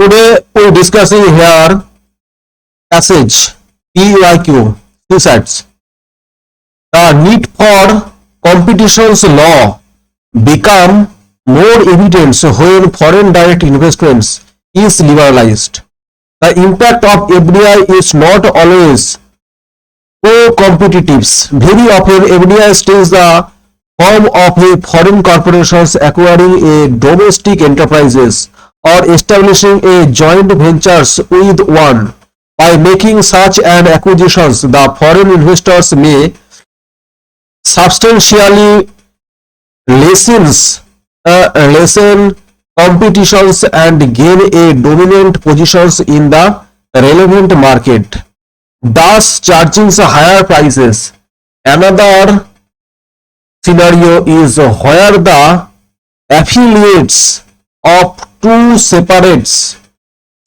Today we discussing here passage PYQ CSATs. The need for competitions law become more evident when foreign direct investments is liberalized. The impact of FDI is not always pro-competitive. Very often FDI takes the form of a foreign corporations acquiring a domestic enterprises or establishing a joint ventures with one. By making such an acquisitions, the foreign investors may substantially lessen competitions and gain a dominant positions in the relevant market, thus charging higher prices. Another scenario is where the affiliates of two separate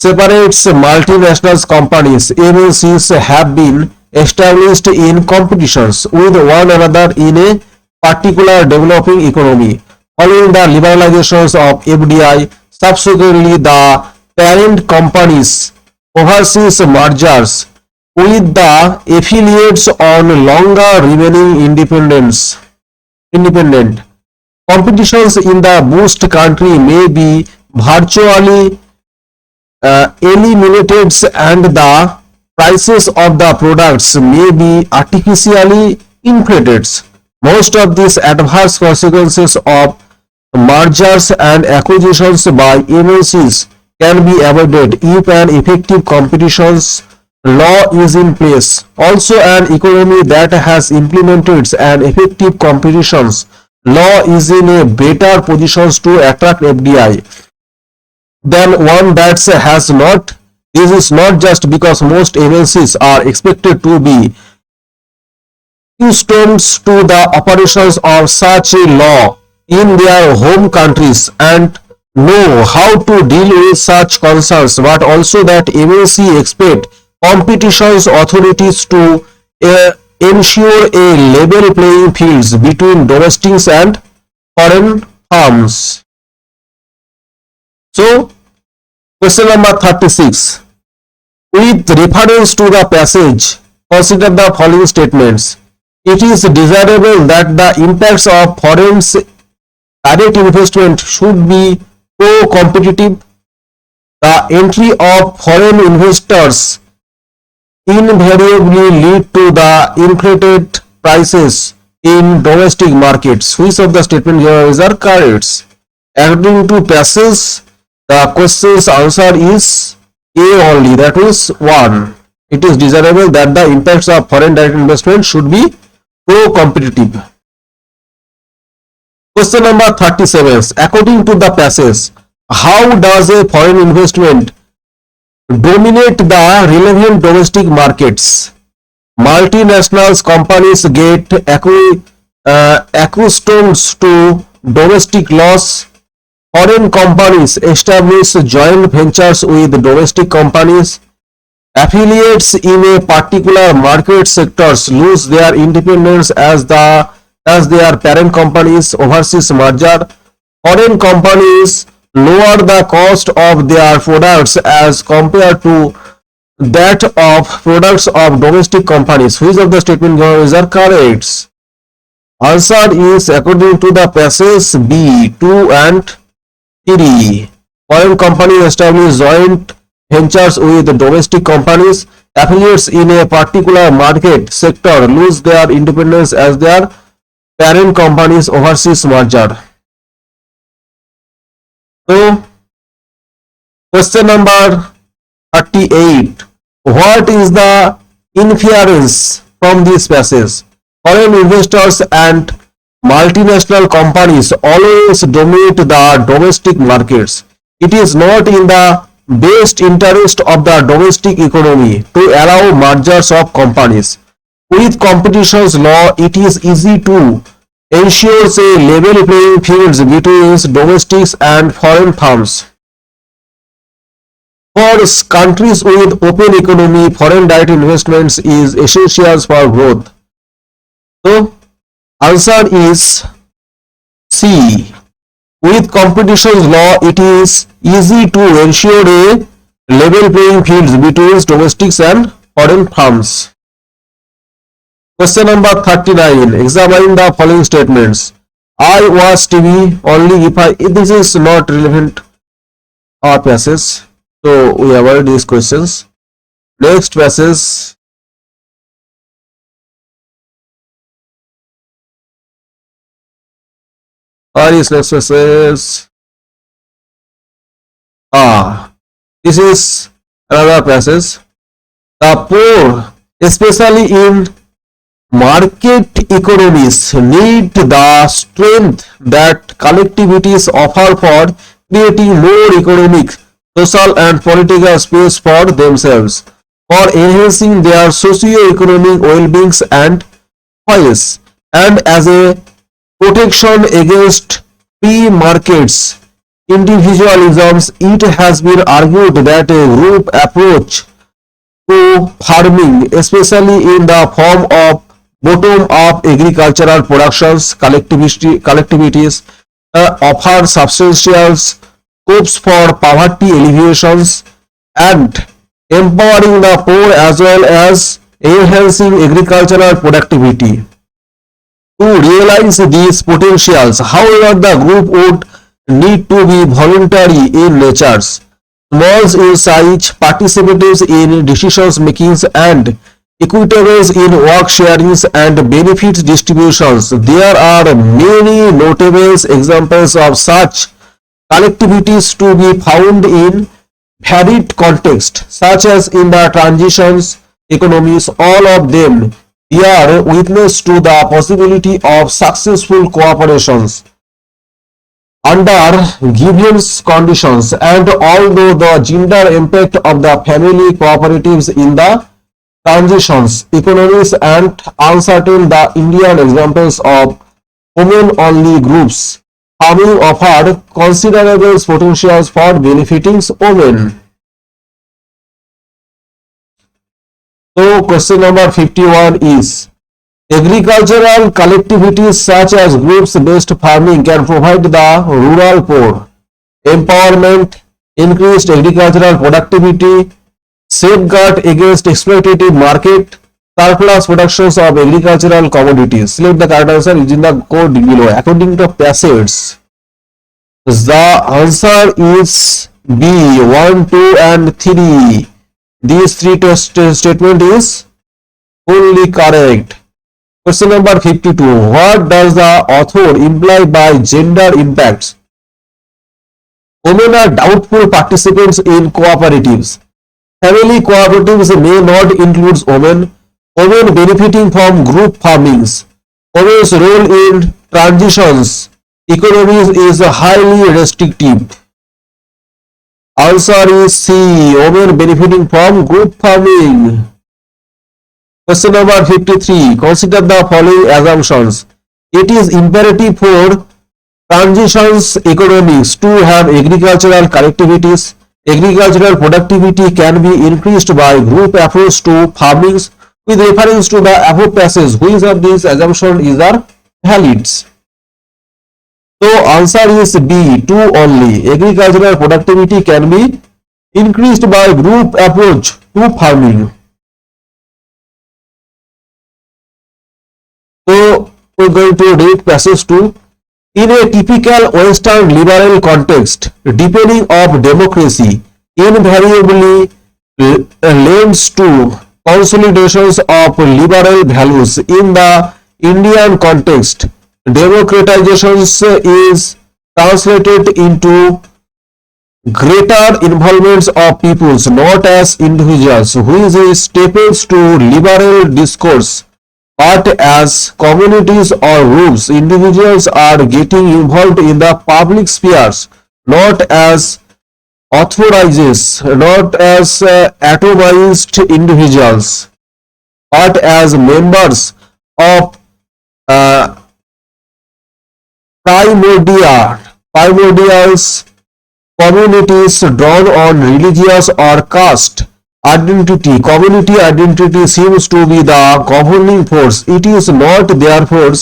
multinational companies (MNCs) have been established in competitions with one another in a particular developing economy. Following the liberalizations of FDI, subsequently the parent companies overseas mergers with the affiliates on longer remaining independent. Competitions in the boost country may be virtually eliminated and the prices of the products may be artificially inflated. Most of these adverse consequences of mergers and acquisitions by MNCs can be avoided if an effective competitions law is in place. Also, an economy that has implemented an effective competitions law is in a better position to attract FDI than one that has not. This is not just because most MNCs are expected to be accustomed to the operations of such a law in their home countries and know how to deal with such concerns, but also that MNC expect competitions authorities to ensure a level playing fields between domestic and foreign firms. So, question number 36. With reference to the passage, consider the following statements. It is desirable that the impacts of foreign direct investment should be pro-competitive. The entry of foreign investors invariably lead to the inflated prices in domestic markets. Which of the statement here is correct? According to passage, the question's answer is A only, that is 1. It is desirable that the impacts of foreign direct investment should be pro-competitive. Question number 37. According to the passage, how does a foreign investment dominate the relevant domestic markets? Multinational companies get accustomed to domestic laws. Foreign companies establish joint ventures with domestic companies. Affiliates in a particular market sectors lose their independence as their parent companies overseas merger. Foreign companies lower the cost of their products as compared to that of products of domestic companies. Which of the statement is correct? Answer is according to the passage B 2 and 3. Foreign companies establish joint ventures with domestic companies. Affiliates in a particular market sector lose their independence as their parent companies overseas merger. So, question number 38. What is the inference from this passage? Foreign investors and multinational companies always dominate the domestic markets. It is not in the best interest of the domestic economy to allow mergers of companies. With competitions law, it is easy to ensure a level playing fields between domestic and foreign firms. For countries with open economy, foreign direct investments is essential for growth. So, answer is C. With competition law, it is easy to ensure a level playing field between domestic and foreign firms. Question number 39. Examine the following statements. I watch TV only if this is not relevant our passage. So we avoid these questions. Next passage. Or is next passage? This is another passage. The poor, especially in market economies, need the strength that collectivities offer for creating more economic, social and political space for themselves, for enhancing their socio-economic well-being and choice, and as a protection against free markets individualisms. It has been argued that a group approach to farming, especially in the form of bottom-up agricultural productions collectivities, offer substantial scopes for poverty alleviations and empowering the poor as well as enhancing agricultural productivity. To realize these potentials, however, the group would need to be voluntary in nature, small in size, participative in decision makings, and equitable in work sharings and benefit distributions. There are many notable examples of such collectivities to be found in varied contexts, such as in the transitions economies. All of them bear witness to the possibility of successful cooperations under given conditions, and although the gender impact of the family cooperatives in the transitions economies and uncertain, the Indian examples of women-only groups farming offered considerable potentials for benefiting women. So question number 51 is, agricultural collectivities such as groups-based farming can provide the rural poor empowerment, increased agricultural productivity, safeguard against exploitative market, surplus productions of agricultural commodities. Select the correct answer using the code below. According to passage, the answer is B, 1, 2 and 3. These three statement is fully correct. Question number 52. What does the author imply by gender impacts? Women are doubtful participants in cooperatives. Family cooperatives may not include women. Women benefiting from group farmings. Women's role in transitions economies is highly restrictive. Answer is C, women benefiting from group farming. Question number 53. Consider the following assumptions. It is imperative for transitions economies to have agricultural collectivities. Agricultural productivity can be increased by group approach to farmings. With reference to the above passage, which of these assumptions are valid? So answer is B, 2 only. Agricultural productivity can be increased by group approach to farming. So we're going to read passage 2. In a typical Western liberal context, deepening of democracy invariably lends to consolidations of liberal values. In the Indian context, democratization is translated into greater involvement of peoples, not as individuals, which staples to liberal discourse, but as communities or groups. Individuals are getting involved in the public spheres, not as authorities, not as atomized individuals, but as members of primordials communities drawn on religious or caste identity. Community identity seems to be the governing force. It is not, therefore,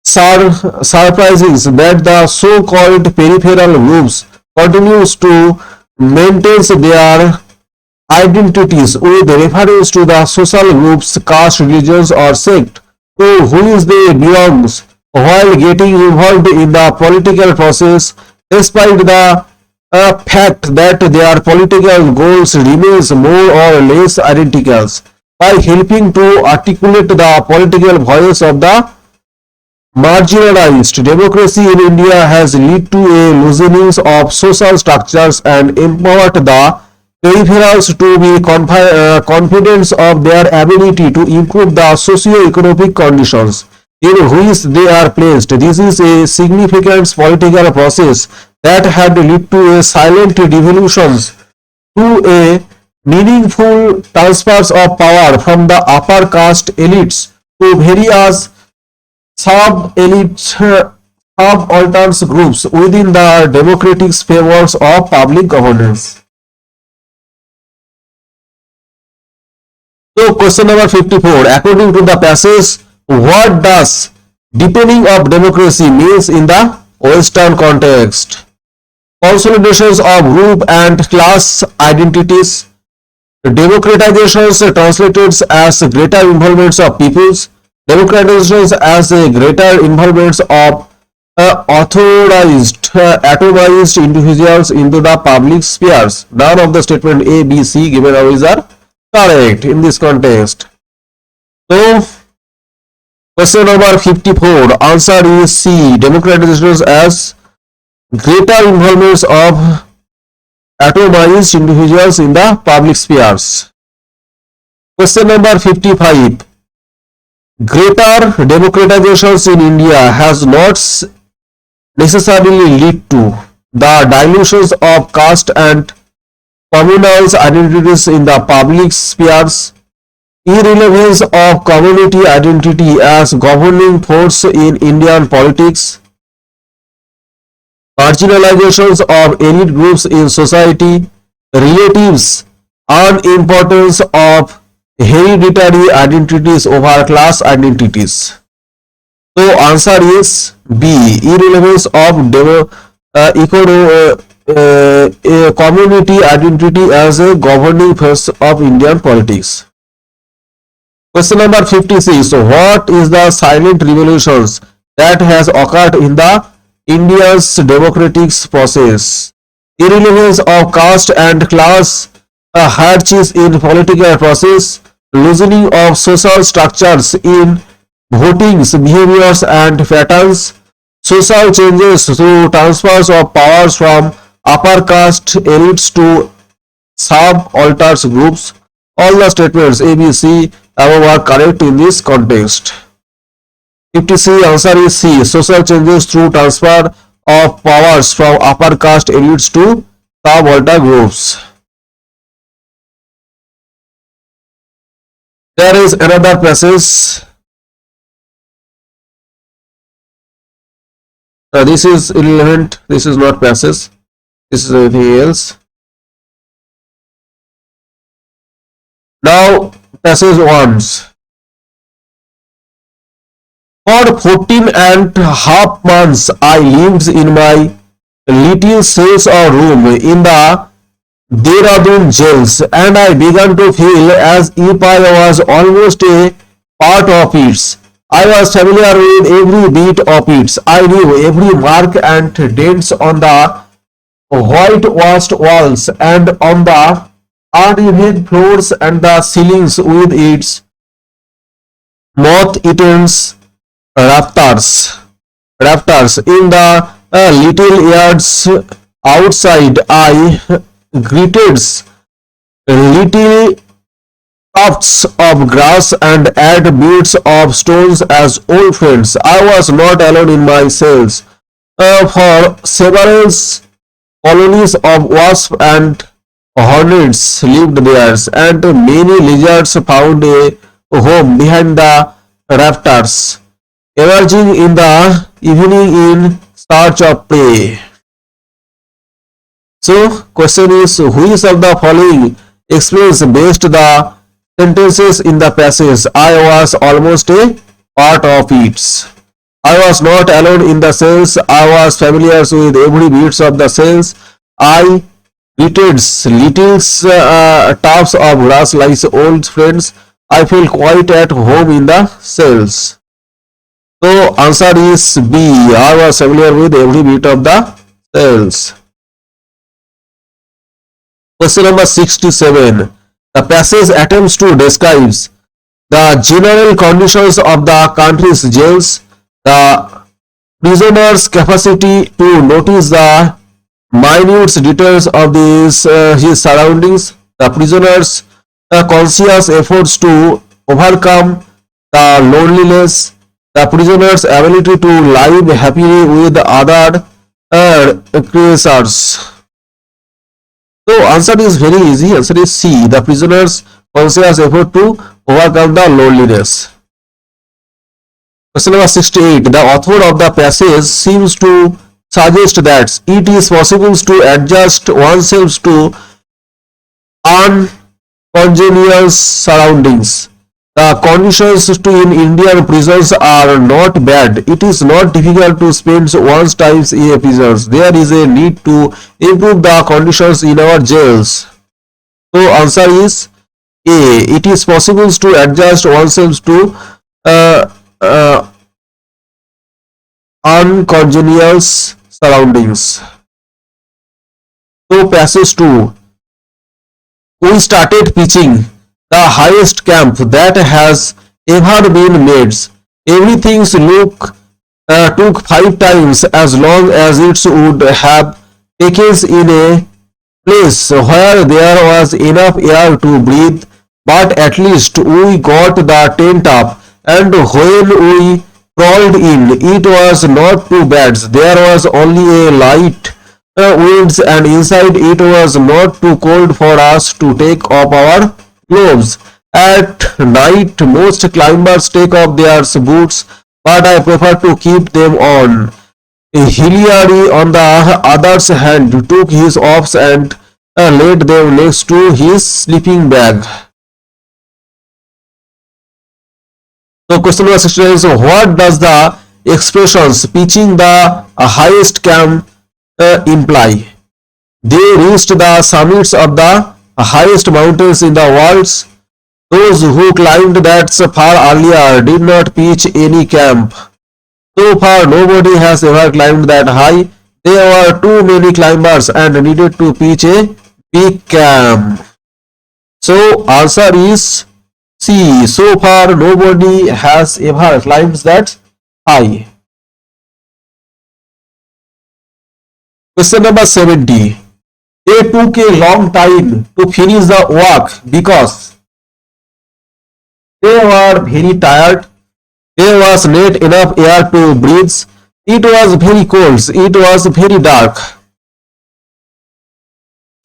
surprises that the so-called peripheral groups continues to maintain their identities with reference to the social groups, caste, religions, or sect to which they belong, while getting involved in the political process, despite the fact that their political goals remains more or less identical, by helping to articulate the political voice of the marginalized. Democracy in India has led to a loosening of social structures and empowered the peripherals to be confident of their ability to improve the socio-economic conditions in which they are placed. This is a significant political process that had led to a silent revolutions to a meaningful transfers of power from the upper caste elites to various sub-elite subaltern groups within the democratic spheres of public governance. So question number 54. According to the passage, what does deepening of democracy means in the Western context? Consolidations of group and class identities, democratizations translated as greater involvement of peoples, democratizations as a greater involvement of authorized, atomized individuals into the public spheres. None of the statement A, B, C given above are correct in this context. So, question number 54, answer is C, democratizations as greater involvement of atomized individuals in the public spheres. Question number 55, greater democratizations in India has not necessarily led to the dilutions of caste and communal identities in the public spheres, irrelevance of community identity as governing force in Indian politics, marginalizations of elite groups in society, relatives unimportance of hereditary identities over class identities. So answer is B, irrelevance of community identity as a governing force of Indian politics. Question number 56. What is the silent revolutions that has occurred in the India's democratic process? Irrelevance of caste and class hierarchies in political process, loosening of social structures in voting behaviors and patterns, social changes through transfers of powers from upper caste elites to subaltern groups. All the statements A, B, C above are correct in this context. 53 answer is C, social changes through transfer of powers from upper caste elites to subaltern groups. There is another passage. This is irrelevant. This is not passage. This is anything else. Now, passage 1. For 14 and a half months, I lived in my little cells or room in the Dehradun jails, and I began to feel as if I was almost a part of it. I was familiar with every bit of it. I knew every mark and dents on the whitewashed walls and on the uneven floors and the ceilings with its moth-eaten rafters. In the little yards outside, I greeted little tufts of grass and add bits of stones as old friends. I was not alone in my cells, for several colonies of wasps and hornets lived there, and many lizards found a home behind the rafters, emerging in the evening in search of prey. So, question is, which of the following explains best the sentences in the passage I was almost a part of it? I was not alone in the cells. I was familiar with every bit of the cells. I greeted little tufts of grass like old friends. I feel quite at home in the cells. So answer is B. I was familiar with every bit of the cells. Question number 67. The passage attempts to describe the general conditions of the country's jails, the prisoner's capacity to notice the minute details of his surroundings, the prisoner's conscious efforts to overcome the loneliness, the prisoner's ability to live happily with other creatures. So answer is very easy. Answer is C. The prisoner's conscious effort to overcome the loneliness. Question number 68. The author of the passage seems to suggest that it is possible to adjust oneself to uncongenial surroundings. The conditions in Indian prisons are not bad. It is not difficult to spend one's time in prisons. There is a need to improve the conditions in our jails. So answer is A. It is possible to adjust oneself to uncongenial surroundings. So passage 2. We started pitching the highest camp that has ever been made. Everything took 5 times as long as it would have taken in a place where there was enough air to breathe, but at least we got the tent up, and when we crawled in, it was not too bad. There was only a light winds, and inside it was not too cold for us to take off our gloves. At night, most climbers take off their boots, but I prefer to keep them on. Hilary, on the other hand, took his off and laid them next to his sleeping bag. So question number 69 is, what does the expressions pitching the highest camp imply? They reached the summits of the highest mountains in the world. Those who climbed that far earlier did not pitch any camp. So far, nobody has ever climbed that high. There were too many climbers and needed to pitch a big camp. So answer is C. So far, nobody has ever climbed that high. Question number 70. They took a long time to finish the work because they were very tired. There was not enough air to breathe. It was very cold. It was very dark.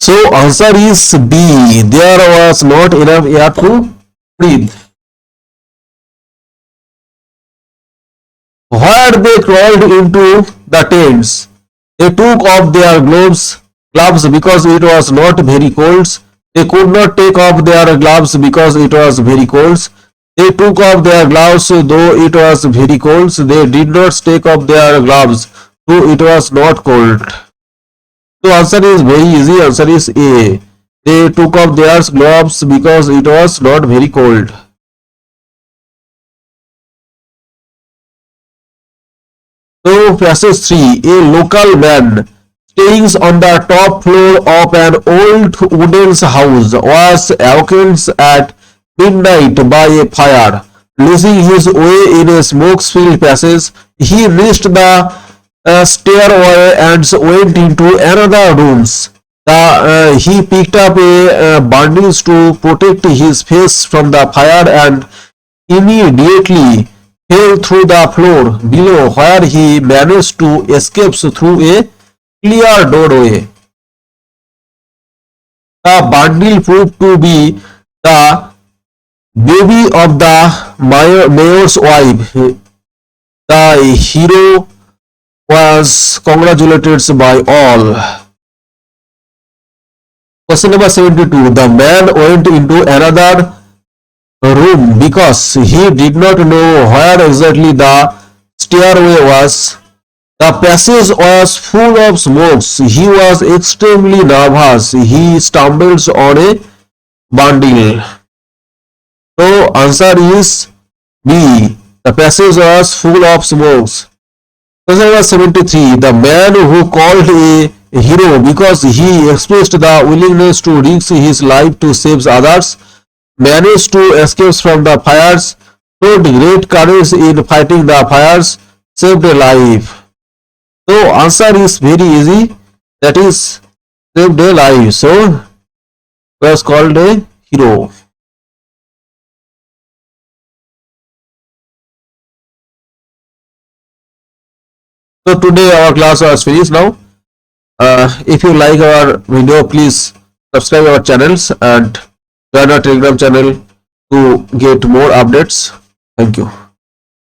So answer is B. There was not enough air to breathe. Where they crawled into the tents, they took off their gloves because it was not very cold. They could not take off their gloves because it was very cold. They took off their gloves though it was very cold. They did not take off their gloves though it was not cold. So answer is very easy. Answer is A. They took off their gloves because it was not very cold. So passage 3. A local man staying on the top floor of an old wooden house was awakened at midnight by a fire. Losing his way in a smoke-filled passage, he reached the stairway and went into another room. He picked up a bundles to protect his face from the fire and immediately fell through the floor below, where he managed to escape through a clear doorway. The bundle proved to be the baby of the mayor's wife. The hero was congratulated by all. Question number 72. The man went into another room because he did not know where exactly the stairway was. The passage was full of smokes. He was extremely nervous. He stumbled on a bundle. So answer is B. The passage was full of smokes. Question number 73. The man who called a hero because he expressed the willingness to risk his life to save others, managed to escape from the fires, showed great courage in fighting the fires, saved a life. So answer is very easy. That is saved a life. So was called a hero. So today our class was finished now. If you like our video, please subscribe our channels and join our Telegram channel to get more updates. Thank you.